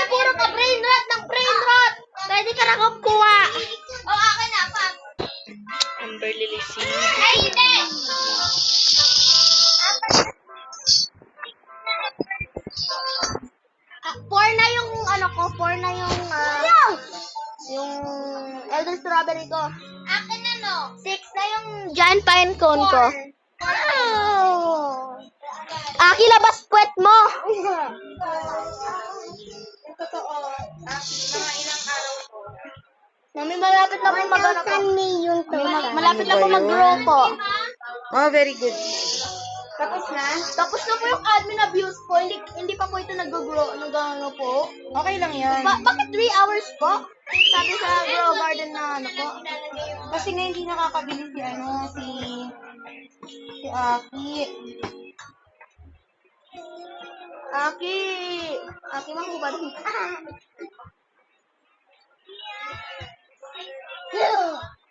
puro ka brain rot ng brain rot. Pwede ka na kukuha. Akin na, pag. Amber Lily C. Ay, hindi! Four na yung yung Elder Strawberry ko. Akin na, no? 6 na yung giant pine cone ko. Wow! Aki, labas puwet mo! Totoo. Mga ilang araw po. Mami, malapit na po malapit na po mag-grow po. Oh, very good. Tapos na? Tapos na po yung admin abuse po. Hindi pa po ito nag-grow. Nag-ano po. Okay lang yan. Bakit 3 hours po? Sabi sa grow garden na ano po. Kasi nga hindi nakakabili si Aki. Aki, mahubad.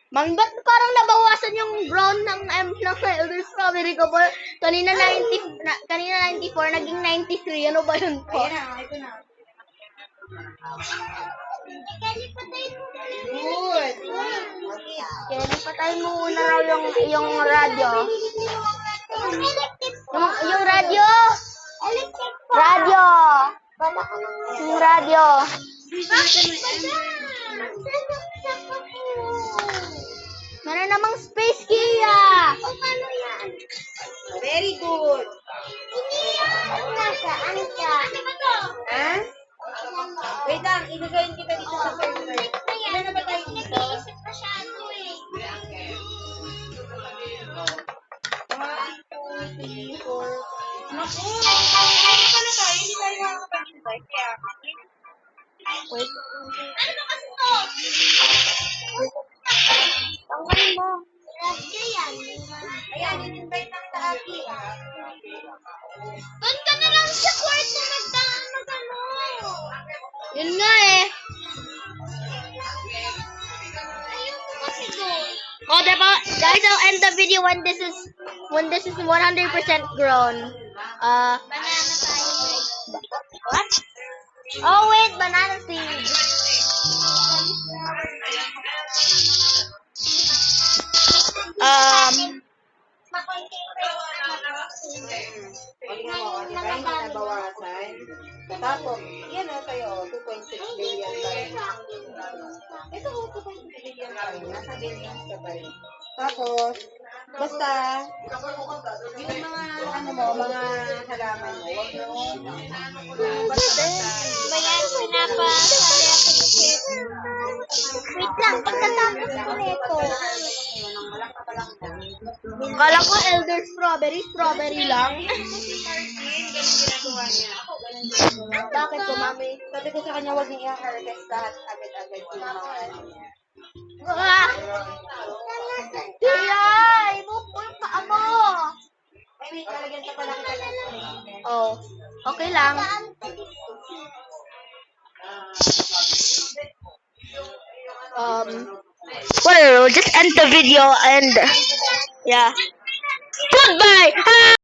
Mami, ba't parang nabawasan yung brown ng Elder Strawberry ko po? Kanina 94, naging 93. Ano ba yun po? Ito na. Good. Kaya patayin mo muna raw yung radyo. Yung radyo! Radyo! Yung radyo. Meron namang space kaya. Very good. Ano ba to? Ha? Wait lang, i-join kita dito sa server. Ilan na ba tayo dito? Nag-iisip masyado eh. 1, 2, 3, 4. Naku! Ano pala tayo? Hindi tayo makakapag-invite. Kaya, Wait. Ano ba kasi to? Tanggalin mo. yan. Ayan, in-invite ng Taki. Doon ka na lang sa kwarto mag-ano. Yun nga eh. Ayoko kasi doon. Oh, diba? Guys, I'll end the video when this is 100% grown. Banana tayo, guys. What? Oh wait, banana seed. Makonti pero Huwag nga mo, di ba? Hindi nabawasan. Tapos, yan o sa'yo, 2.6 billion pa rin. Ito, 2.6 billion pa rin. Nasa billions ka pa rin. Tapos, basta, yung mga, ano mo, mga halaman mo, huwag mo, basta, Bayan, pinapasali ako ng cake. Wait lang, pagkatapos ko nito. Kala ko elder strawberry lang. ginagawa niya. Bakit po, mami? Sabi ko sa kanya, huwag niya i-harvest lahat agad-agad yung mga ano niya. Ah! Kaya, ibo ko yung paa mo. Ay, wait, talagyan pa pala kita ng Oh, okay lang. Well, just end the video and yeah. Goodbye.